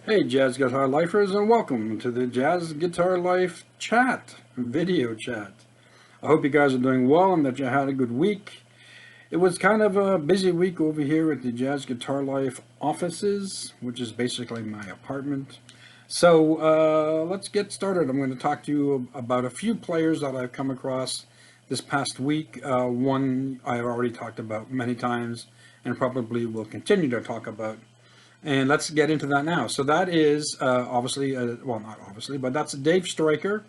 Hey Jazz Guitar Lifers, and welcome to the Jazz Guitar Life chat, video chat. I hope you guys are doing well and that you had a good week. It was kind of a busy week over here at the Jazz Guitar Life offices, which is basically my apartment. So let's get started. I'm going to talk to you about a few players that I've come across this past week. One I've already talked about many times and probably will continue to talk about, and let's get into that now. So that is obviously, well, not obviously, but that's Dave Stryker,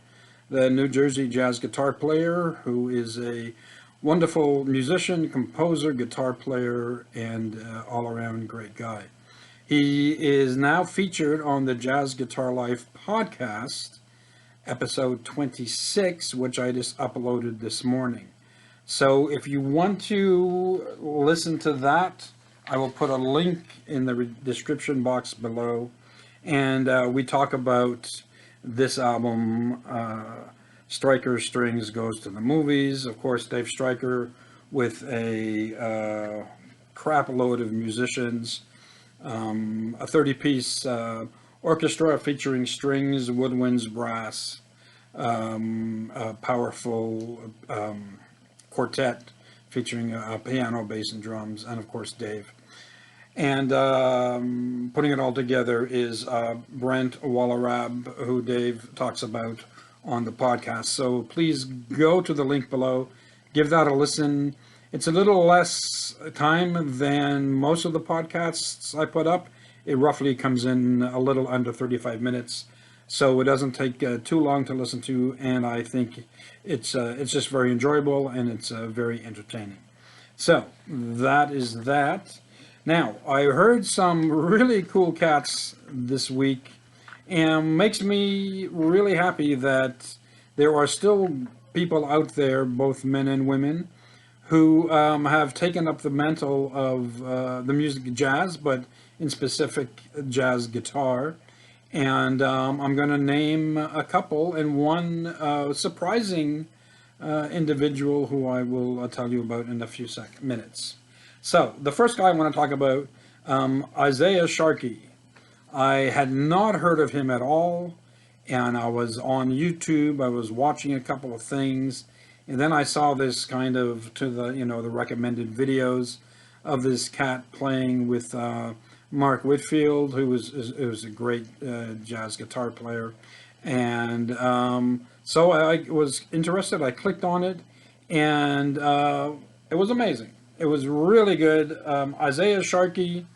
the New Jersey jazz guitar player, who is a wonderful musician, composer, guitar player, and all-around great guy. He is now featured on the Jazz Guitar Life podcast, episode 26, which I just uploaded this morning. So if you want to listen to that, I will put a link in the description box below. And we talk about this album, Stryker Strings Goes to the Movies. Of course, Dave Stryker with a crap load of musicians, a 30-piece orchestra featuring strings, woodwinds, brass, a powerful quartet featuring a piano, bass, and drums, and of course Dave. And putting it all together is Brent Wallerab, who Dave talks about on the podcast. So please go to the link below, give that a listen. It's a little less time than most of the podcasts I put up. It roughly comes in a little under 35 minutes. So it doesn't take too long to listen to, and I think it's just very enjoyable and it's very entertaining. So that is that. Now, I heard some really cool cats this week, and makes me really happy that there are still people out there, both men and women, who have taken up the mantle of the music of jazz, but in specific jazz guitar. And I'm going to name a couple, and one surprising individual who I will tell you about in a few minutes. So the first guy I want to talk about, Isaiah Sharky. I had not heard of him at all, and I was on YouTube. I was watching a couple of things, and then I saw this kind of the recommended videos of this cat playing with Mark Whitfield, who was a great jazz guitar player, and so I was interested. I clicked on it, and it was amazing. It was really good. Isaiah Sharkey,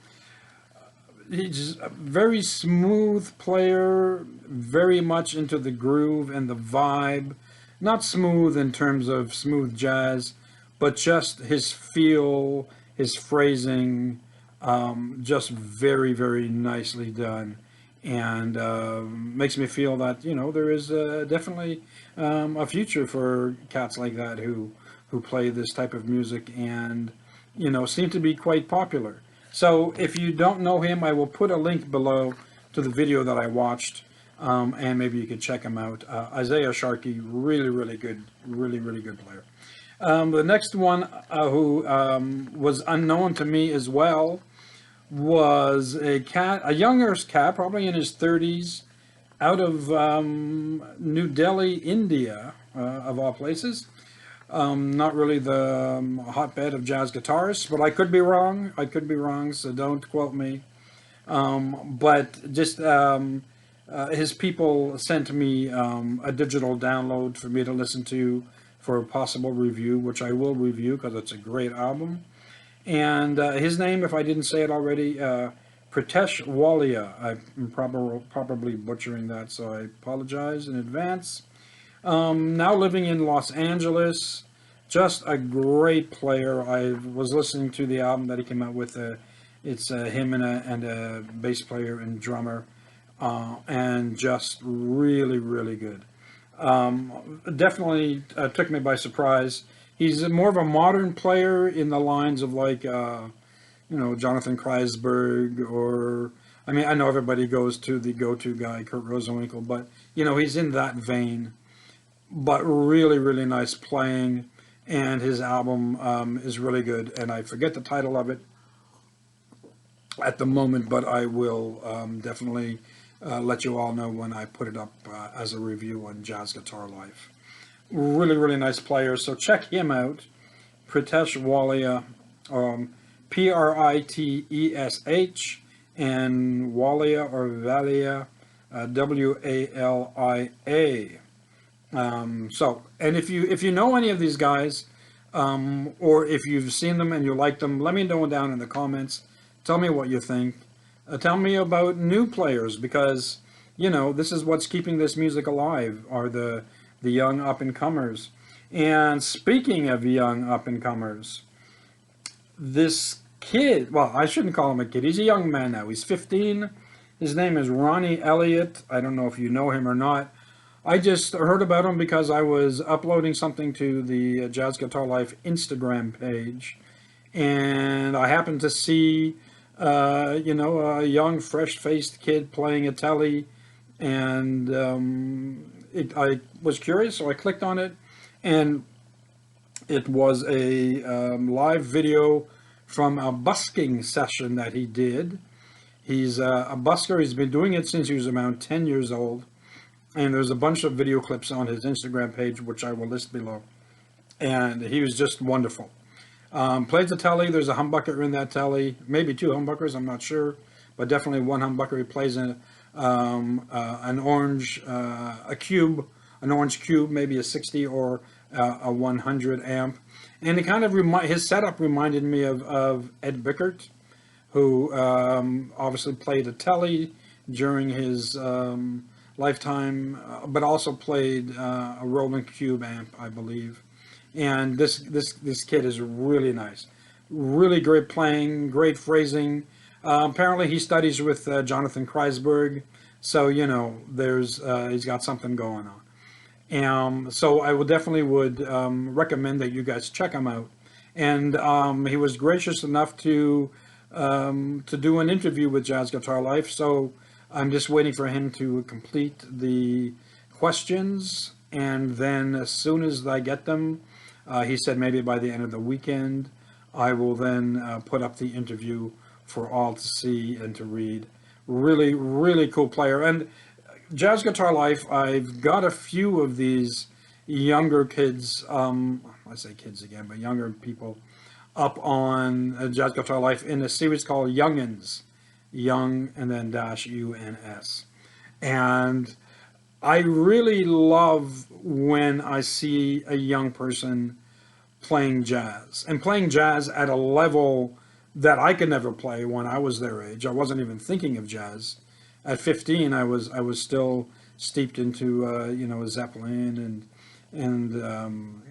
he's a very smooth player, very much into the groove and the vibe. Not smooth in terms of smooth jazz, but just his feel, his phrasing, just very, very nicely done. And makes me feel that, there is definitely a future for cats like that who play this type of music and, seem to be quite popular. So if you don't know him, I will put a link below to the video that I watched, and maybe you could check him out. Isaiah Sharkey, really, really good, really, really good player. The next one, who was unknown to me as well, was a younger cat, probably in his 30s, out of New Delhi, India, of all places. Not really the hotbed of jazz guitarists, but I could be wrong. I could be wrong, so don't quote me. But just his people sent me a digital download for me to listen to for a possible review, which I will review because it's a great album. And his name, if I didn't say it already, Pritesh Walia. I'm probably butchering that, so I apologize in advance. Now living in Los Angeles, just a great player. I was listening to the album that he came out with. It's him and a bass player and drummer, and just really, really good. Definitely took me by surprise. He's more of a modern player in the lines of like, Jonathan Kreisberg, or, I mean, I know everybody goes to the go-to guy, Kurt Rosenwinkel, but, he's in that vein. But really, really nice playing, and his album is really good, and I forget the title of it, at the moment, but I will definitely let you all know when I put it up as a review on Jazz Guitar Life. Really, really nice player. So check him out, Pritesh Walia, Pritesh, and Walia or Valia, Walia. So, and if you know any of these guys, or if you've seen them and you like them, let me know down in the comments. Tell me what you think. Tell me about new players, because this is what's keeping this music alive, are the young up and comers. And speaking of young up and comers, this kid, well, I shouldn't call him a kid. He's a young man now. He's 15. His name is Ronnie Elliott. I don't know if you know him or not. I just heard about him because I was uploading something to the Jazz Guitar Life Instagram page, and I happened to see, a young, fresh-faced kid playing a telly, and I was curious, so I clicked on it, and it was a live video from a busking session that he did. He's a busker. He's been doing it since he was around 10 years old. And there's a bunch of video clips on his Instagram page, which I will list below. And he was just wonderful. Played the telly. There's a humbucker in that telly. Maybe two humbuckers, I'm not sure. But definitely one humbucker. He plays an orange cube, maybe a 60 or a 100 amp. And it kind of his setup reminded me of Ed Bickert, who obviously played a telly during his lifetime, but also played a Roland Cube amp, I believe. And this kid is really nice, really great playing, great phrasing. Apparently, he studies with Jonathan Kreisberg, so there's he's got something going on. So I would definitely recommend that you guys check him out. And he was gracious enough to do an interview with Jazz Guitar Life. So I'm just waiting for him to complete the questions, and then as soon as I get them, he said maybe by the end of the weekend, I will then put up the interview for all to see and to read. Really, really cool player. And Jazz Guitar Life, I've got a few of these younger kids, I say kids again, but younger people, up on Jazz Guitar Life in a series called Youngins. Young and then -UNS. And I really love when I see a young person playing jazz, and playing jazz at a level that I could never play when I was their age. I wasn't even thinking of jazz. At 15, I was still steeped into Zeppelin and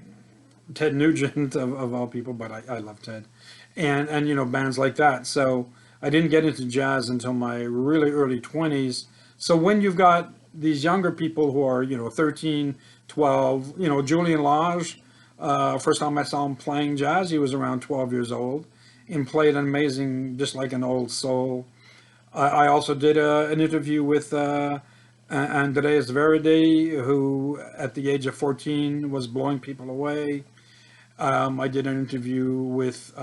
Ted Nugent of all people, but I love Ted, and bands like that. So I didn't get into jazz until my really early 20s. So when you've got these younger people who are, 13, 12, Julian Lage, first time I saw him playing jazz, he was around 12 years old and played amazing, just like an old soul. I also did an interview with Andreas Verdi, who at the age of 14 was blowing people away. I did an interview with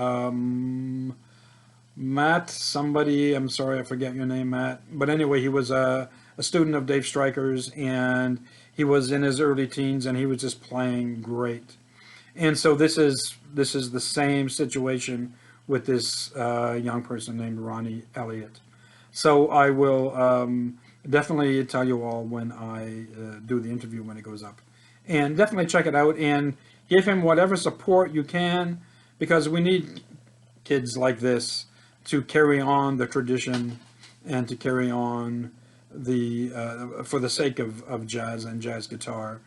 Matt, somebody, I'm sorry, I forget your name, Matt. But anyway, he was a student of Dave Stryker's, and he was in his early teens, and he was just playing great. And so this is the same situation with this young person named Ronnie Elliott. So I will definitely tell you all when I do the interview when it goes up. And definitely check it out and give him whatever support you can, because we need kids like this to carry on the tradition and to carry on the for the sake of jazz and jazz guitar,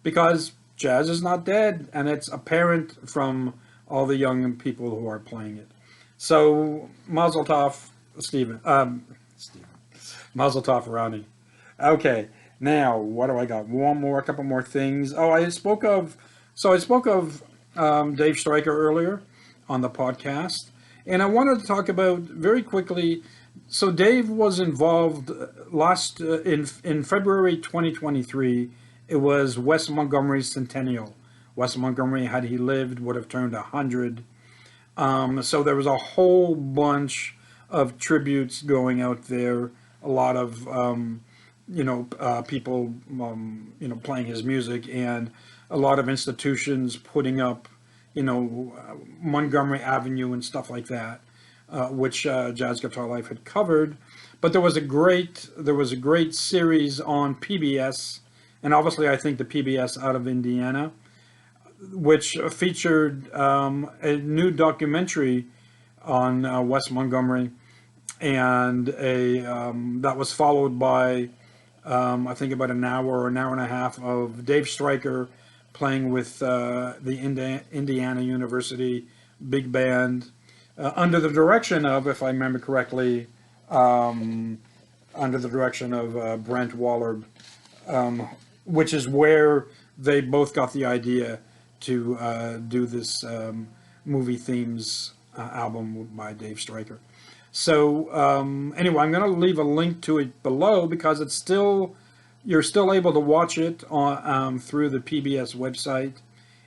because jazz is not dead, and it's apparent from all the young people who are playing it. So Mazel Tov, Stephen. Mazel Tov, Ronnie. Okay, now what do I got? A couple more things. Oh, I spoke of Dave Stryker earlier on the podcast. And I wanted to talk about very quickly. So Dave was involved in February 2023. It was Wes Montgomery's centennial. Wes Montgomery, had he lived, would have turned 100. So there was a whole bunch of tributes going out there, a lot of people playing his music, and a lot of institutions putting up Montgomery Avenue and stuff like that, which Jazz Guitar Life had covered. But there was a great series on PBS, and obviously I think the PBS out of Indiana, which featured a new documentary on Wes Montgomery, and that was followed by I think about an hour or an hour and a half of Dave Stryker playing with the Indiana University Big Band under the direction of, if I remember correctly, under the direction of Brent Waller, which is where they both got the idea to do this movie themes album by Dave Stryker. So anyway, I'm going to leave a link to it below because you're still able to watch it on, through the PBS website,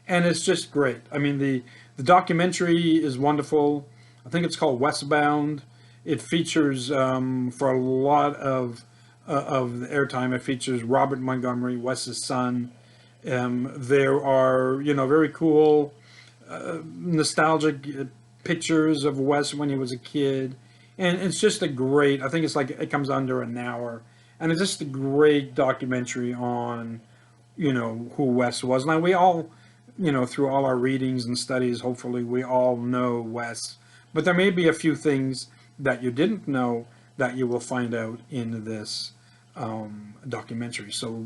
and it's just great. I mean, the documentary is wonderful. I think it's called Westbound. It features, for a lot of the airtime, it features Robert Montgomery, Wes's son. There are, very cool, nostalgic pictures of Wes when he was a kid. And it's just I think it's like, it comes under an hour. And it's just a great documentary on, who Wes was. Now, we all, through all our readings and studies, hopefully we all know Wes. But there may be a few things that you didn't know that you will find out in this documentary. So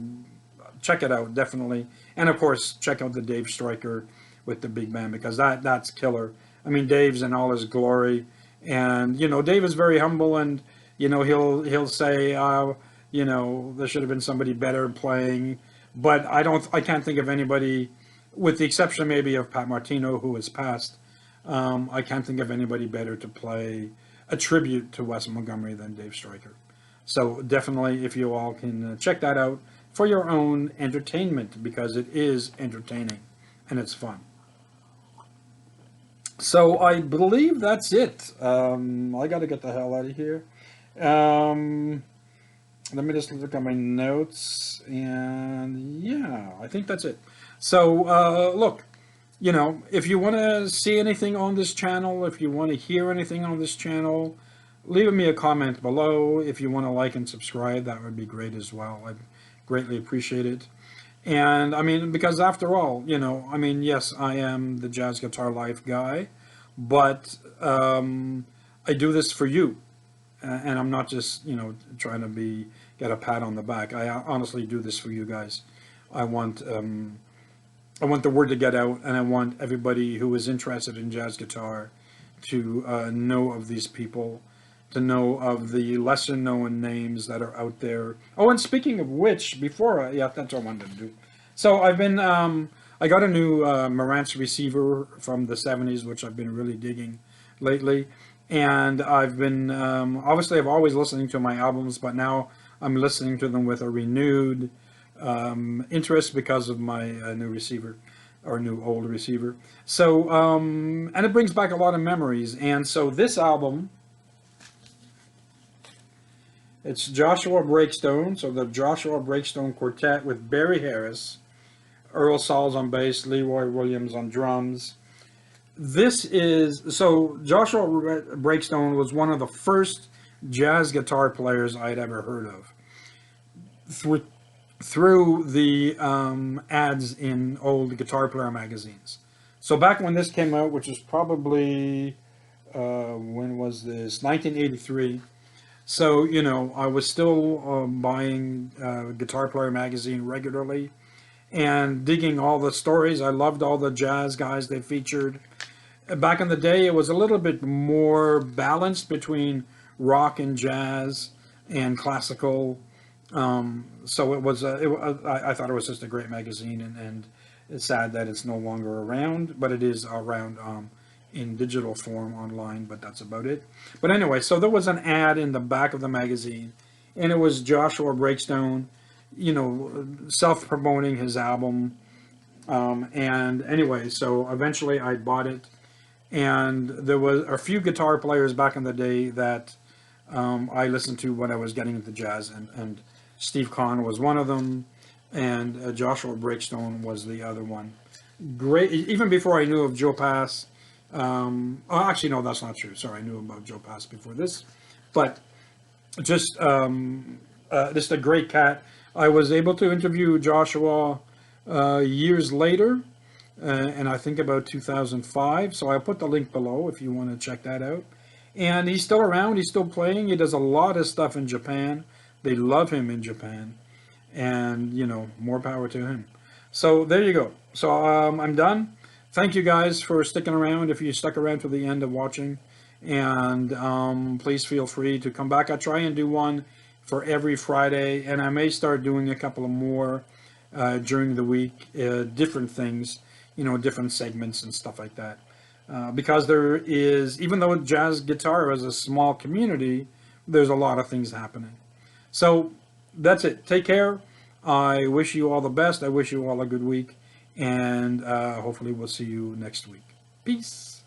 check it out, definitely. And of course, check out the Dave Stryker with the big band, because that's killer. I mean, Dave's in all his glory. And, Dave is very humble, and, he'll say, there should have been somebody better playing. But I can't think of anybody, with the exception maybe of Pat Martino, who has passed. I can't think of anybody better to play a tribute to Wes Montgomery than Dave Stryker. So definitely, if you all can check that out for your own entertainment, because it is entertaining and it's fun. So I believe that's it. I got to get the hell out of here. Let me just look at my notes, and yeah, I think that's it. So look, if you want to see anything on this channel, if you want to hear anything on this channel, leave me a comment below. If you want to like and subscribe, that would be great as well. I'd greatly appreciate it. And I mean, because after all, yes, I am the Jazz Guitar Life guy, but I do this for you, and I'm not just trying to get a pat on the back. I honestly do this for you guys. I want the word to get out, and I want everybody who is interested in jazz guitar to know of these people, to know of the lesser known names that are out there. Oh, and speaking of which, that's what I wanted to do. So I've been, I got a new Marantz receiver from the 70s, which I've been really digging lately. And I've been, obviously I've always listening to my albums, but now I'm listening to them with a renewed interest because of my new receiver, or new old receiver. So, and it brings back a lot of memories. And so this album, it's Joshua Breakstone, so the Joshua Breakstone Quartet with Barry Harris, Earl Salz on bass, Leroy Williams on drums. So Joshua Breakstone was one of the first jazz guitar players I'd ever heard of. Through the ads in old Guitar Player magazines. So back when this came out, which was probably, when was this? 1983. So, I was still buying Guitar Player magazine regularly and digging all the stories. I loved all the jazz guys they featured. Back in the day, it was a little bit more balanced between rock and jazz and classical. So it was, I thought it was just a great magazine, and it's sad that it's no longer around, but it is around in digital form online, but that's about it. But anyway, so there was an ad in the back of the magazine, and it was Joshua Breakstone, self-promoting his album. And anyway, so eventually I bought it, And there was a few guitar players back in the day that I listened to when I was getting into jazz, and Steve Kahn was one of them, and Joshua Breakstone was the other one. Great, even before I knew of Joe Pass. Oh, actually, no, that's not true. Sorry, I knew about Joe Pass before this, but just a great cat. I was able to interview Joshua years later, and I think about 2005. So I'll put the link below if you want to check that out. And he's still around. He's still playing. He does a lot of stuff in Japan. They love him in Japan, and more power to him. So there you go. So I'm done. Thank you guys for sticking around. If you stuck around to the end of watching, and please feel free to come back. I try and do one for every Friday, and I may start doing a couple of more during the week, different things, different segments and stuff like that. Because there is, even though jazz guitar is a small community, there's a lot of things happening. So that's it. Take care. I wish you all the best. I wish you all a good week, and hopefully we'll see you next week. Peace.